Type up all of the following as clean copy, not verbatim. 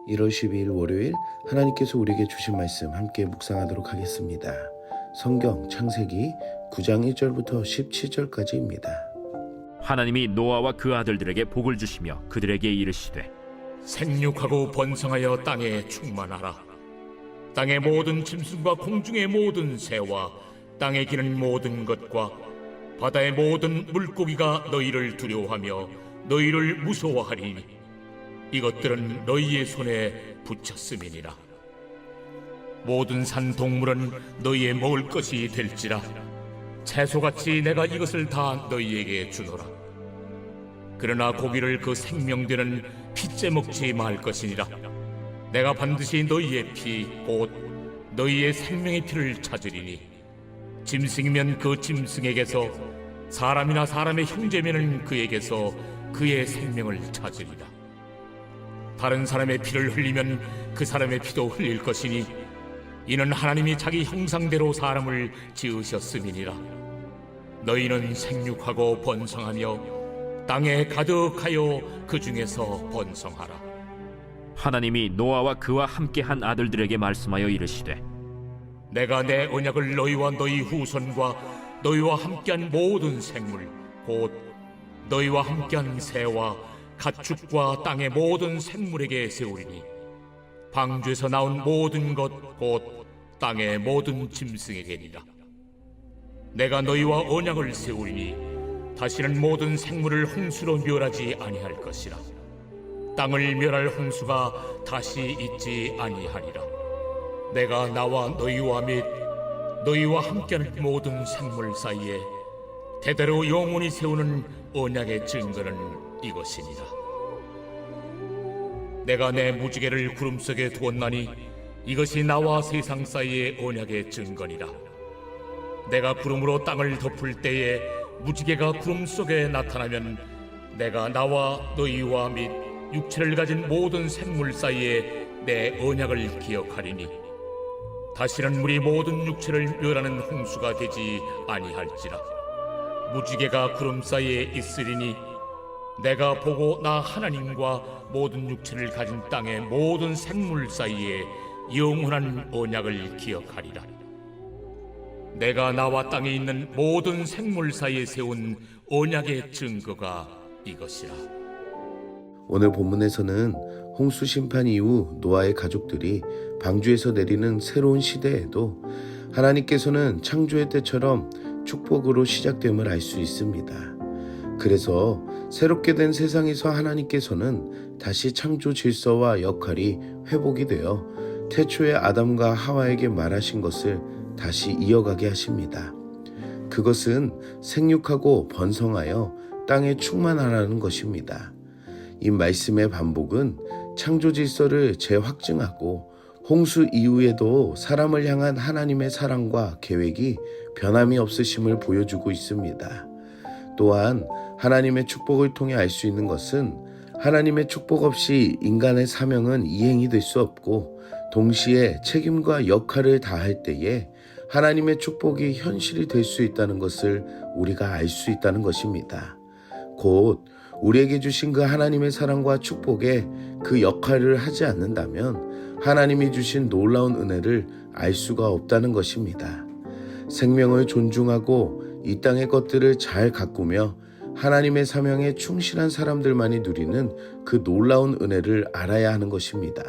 1월 12일 월요일 하나님께서 우리에게 주신 말씀 함께 묵상하도록 하겠습니다. 성경 창세기 9장 1절부터 17절까지입니다. 하나님이 노아와 그 아들들에게 복을 주시며 그들에게 이르시되 생육하고 번성하여 땅에 충만하라. 땅의 모든 짐승과 공중의 모든 새와 땅에 기는 모든 것과 바다의 모든 물고기가 너희를 두려워하며 너희를 무서워하리니 이것들은 너희의 손에 붙였음이니라. 모든 산 동물은 너희의 먹을 것이 될지라. 채소같이 내가 이것을 다 너희에게 주노라. 그러나 고기를 그 생명되는 피째 먹지 말 것이니라. 내가 반드시 너희의 피 곧 너희의 생명의 피를 찾으리니 짐승이면 그 짐승에게서 사람이나 사람의 형제면은 그에게서 그의 생명을 찾으리라. 다른 사람의 피를 흘리면 그 사람의 피도 흘릴 것이니 이는 하나님이 자기 형상대로 사람을 지으셨음이니라. 너희는 생육하고 번성하며 땅에 가득하여 그 중에서 번성하라. 하나님이 노아와 그와 함께한 아들들에게 말씀하여 이르시되 내가 내 언약을 너희와 너희 후손과 너희와 함께한 모든 생물 곧 너희와 함께한 새와 가축과 땅의 모든 생물에게 세우리니 방주에서 나온 모든 것 곧 땅의 모든 짐승에게니라. 내가 너희와 언약을 세우리니 다시는 모든 생물을 홍수로 멸하지 아니할 것이라. 땅을 멸할 홍수가 다시 있지 아니하리라. 내가 나와 너희와 및 너희와 함께하는 모든 생물 사이에 대대로 영원히 세우는 언약의 증거는 이것이니라. 내가 내 무지개를 구름 속에 두었나니 이것이 나와 세상 사이의 언약의 증거니라. 내가 구름으로 땅을 덮을 때에 무지개가 구름 속에 나타나면 내가 나와 너희와 및 육체를 가진 모든 생물 사이에 내 언약을 기억하리니 다시는 물이 모든 육체를 멸하는 홍수가 되지 아니할지라. 무지개가 구름 사이에 있으리니 내가 보고 나 하나님과 모든 육체를 가진 땅의 모든 생물 사이에 영원한 언약을 기억하리라. 내가 나와 땅에 있는 모든 생물 사이에 세운 언약의 증거가 이것이라. 오늘 본문에서는 홍수 심판 이후 노아의 가족들이 방주에서 내리는 새로운 시대에도 하나님께서는 창조의 때처럼 축복으로 시작됨을 알 수 있습니다. 그래서 새롭게 된 세상에서 하나님께서는 다시 창조 질서와 역할이 회복이 되어 태초의 아담과 하와에게 말하신 것을 다시 이어가게 하십니다. 그것은 생육하고 번성하여 땅에 충만하라는 것입니다. 이 말씀의 반복은 창조 질서를 재확증하고 홍수 이후에도 사람을 향한 하나님의 사랑과 계획이 변함이 없으심을 보여주고 있습니다. 또한 하나님의 축복을 통해 알 수 있는 것은 하나님의 축복 없이 인간의 사명은 이행이 될 수 없고 동시에 책임과 역할을 다할 때에 하나님의 축복이 현실이 될 수 있다는 것을 우리가 알 수 있다는 것입니다. 곧 우리에게 주신 그 하나님의 사랑과 축복에 그 역할을 하지 않는다면 하나님이 주신 놀라운 은혜를 알 수가 없다는 것입니다. 생명을 존중하고 이 땅의 것들을 잘 가꾸며 하나님의 사명에 충실한 사람들만이 누리는 그 놀라운 은혜를 알아야 하는 것입니다.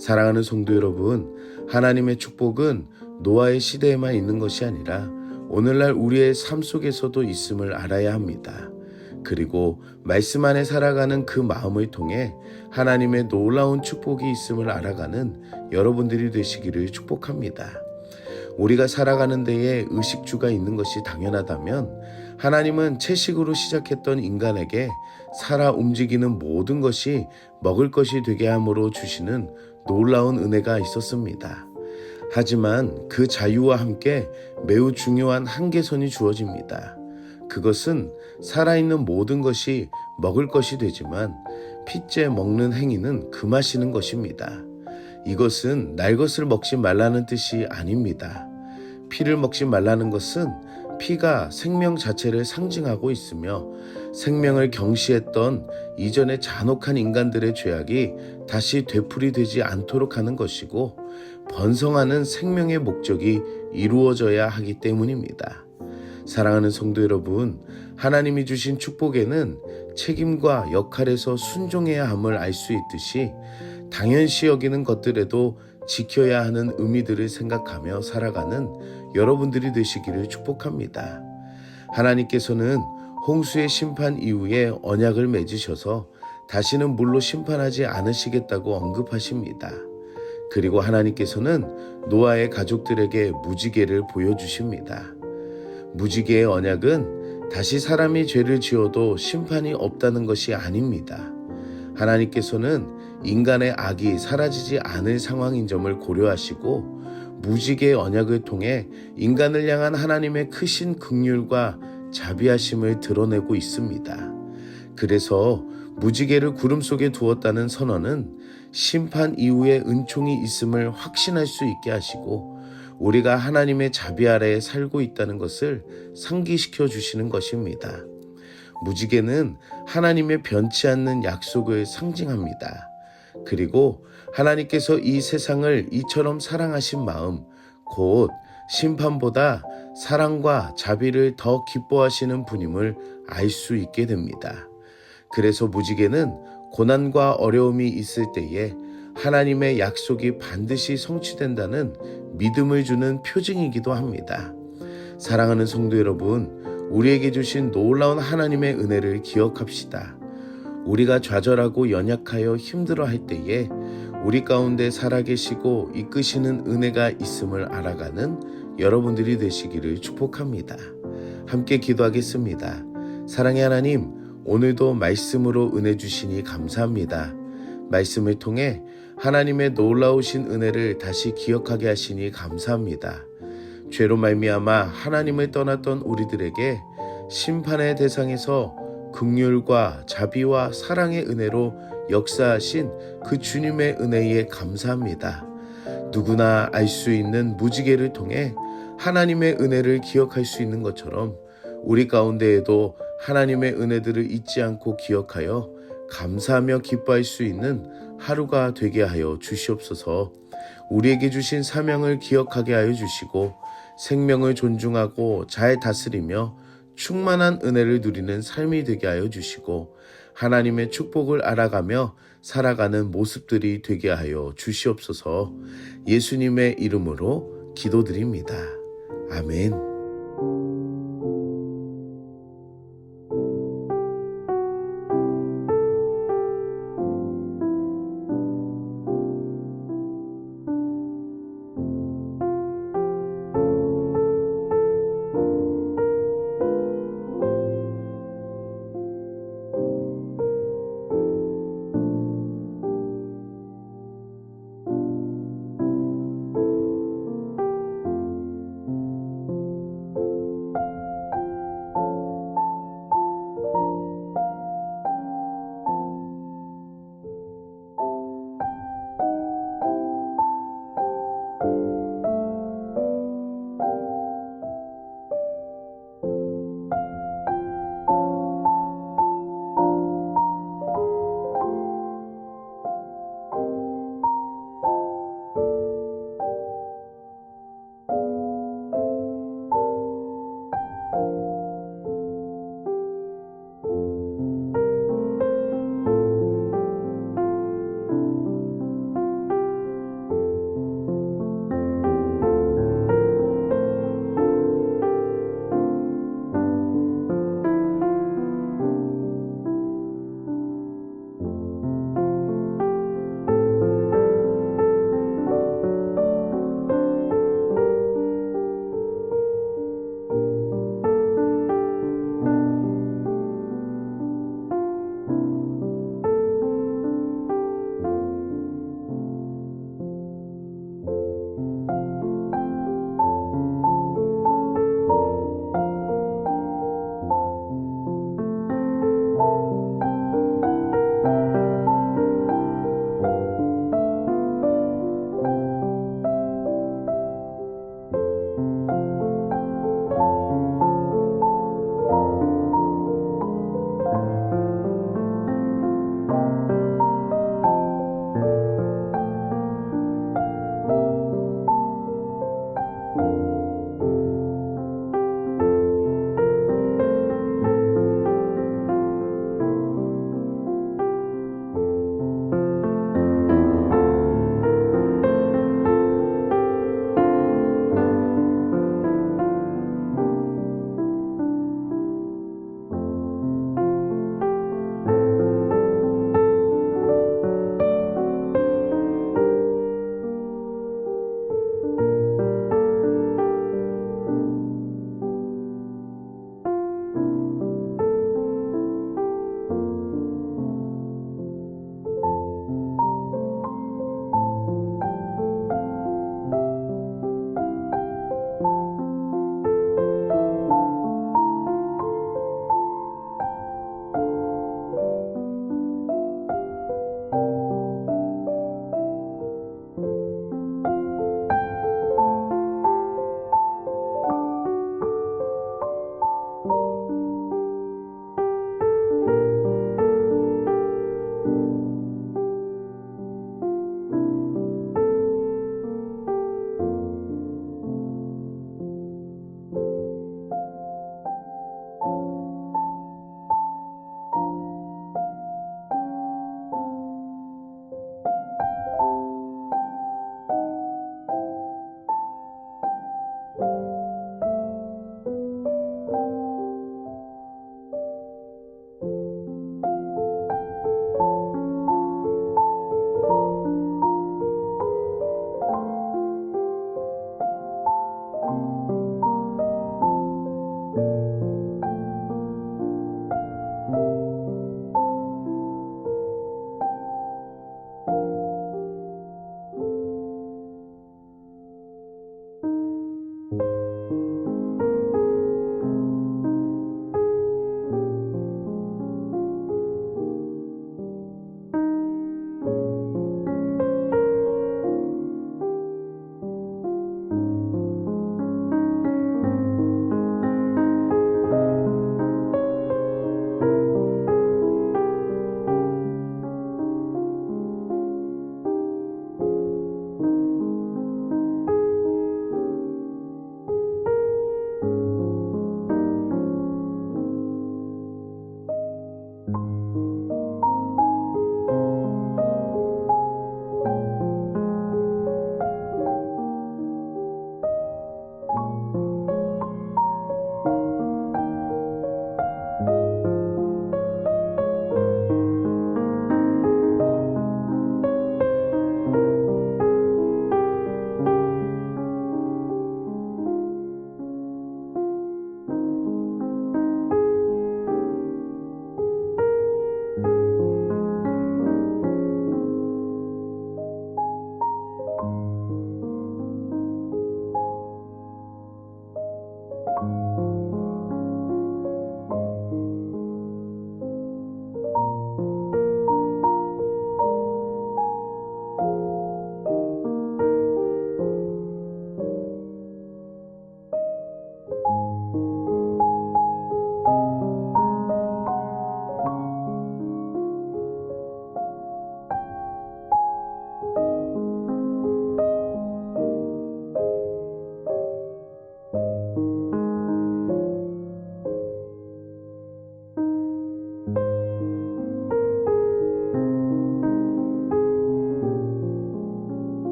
사랑하는 성도 여러분, 하나님의 축복은 노아의 시대에만 있는 것이 아니라 오늘날 우리의 삶 속에서도 있음을 알아야 합니다. 그리고 말씀 안에 살아가는 그 마음을 통해 하나님의 놀라운 축복이 있음을 알아가는 여러분들이 되시기를 축복합니다. 우리가 살아가는 데에 의식주가 있는 것이 당연하다면 하나님은 채식으로 시작했던 인간에게 살아 움직이는 모든 것이 먹을 것이 되게 함으로 주시는 놀라운 은혜가 있었습니다. 하지만 그 자유와 함께 매우 중요한 한계선이 주어집니다. 그것은 살아있는 모든 것이 먹을 것이 되지만 피째 먹는 행위는 금하시는 것입니다. 이것은 날 것을 먹지 말라는 뜻이 아닙니다. 피를 먹지 말라는 것은 피가 생명 자체를 상징하고 있으며 생명을 경시했던 이전의 잔혹한 인간들의 죄악이 다시 되풀이되지 않도록 하는 것이고, 번성하는 생명의 목적이 이루어져야 하기 때문입니다. 사랑하는 성도 여러분, 하나님이 주신 축복에는 책임과 역할에서 순종해야 함을 알 수 있듯이 당연시 여기는 것들에도 지켜야 하는 의미들을 생각하며 살아가는 여러분들이 되시기를 축복합니다. 하나님께서는 홍수의 심판 이후에 언약을 맺으셔서 다시는 물로 심판하지 않으시겠다고 언급하십니다. 그리고 하나님께서는 노아의 가족들에게 무지개를 보여주십니다. 무지개의 언약은 다시 사람이 죄를 지어도 심판이 없다는 것이 아닙니다. 하나님께서는 인간의 악이 사라지지 않을 상황인 점을 고려하시고 무지개의 언약을 통해 인간을 향한 하나님의 크신 긍휼과 자비하심을 드러내고 있습니다. 그래서 무지개를 구름 속에 두었다는 선언은 심판 이후에 은총이 있음을 확신할 수 있게 하시고 우리가 하나님의 자비 아래에 살고 있다는 것을 상기시켜 주시는 것입니다. 무지개는 하나님의 변치 않는 약속을 상징합니다. 그리고 하나님께서 이 세상을 이처럼 사랑하신 마음, 곧 심판보다 사랑과 자비를 더 기뻐하시는 분임을 알 수 있게 됩니다. 그래서 무지개는 고난과 어려움이 있을 때에 하나님의 약속이 반드시 성취된다는 믿음을 주는 표징이기도 합니다. 사랑하는 성도 여러분, 우리에게 주신 놀라운 하나님의 은혜를 기억합시다. 우리가 좌절하고 연약하여 힘들어할 때에 우리 가운데 살아계시고 이끄시는 은혜가 있음을 알아가는 여러분들이 되시기를 축복합니다. 함께 기도하겠습니다. 사랑의 하나님, 오늘도 말씀으로 은혜 주시니 감사합니다. 말씀을 통해 하나님의 놀라우신 은혜를 다시 기억하게 하시니 감사합니다. 죄로 말미암아 하나님을 떠났던 우리들에게 심판의 대상에서 긍휼과 자비와 사랑의 은혜로 역사하신 그 주님의 은혜에 감사합니다. 누구나 알 수 있는 무지개를 통해 하나님의 은혜를 기억할 수 있는 것처럼 우리 가운데에도 하나님의 은혜들을 잊지 않고 기억하여 감사하며 기뻐할 수 있는 하루가 되게 하여 주시옵소서. 우리에게 주신 사명을 기억하게 하여 주시고 생명을 존중하고 잘 다스리며 충만한 은혜를 누리는 삶이 되게 하여 주시고 하나님의 축복을 알아가며 살아가는 모습들이 되게 하여 주시옵소서. 예수님의 이름으로 기도드립니다. 아멘.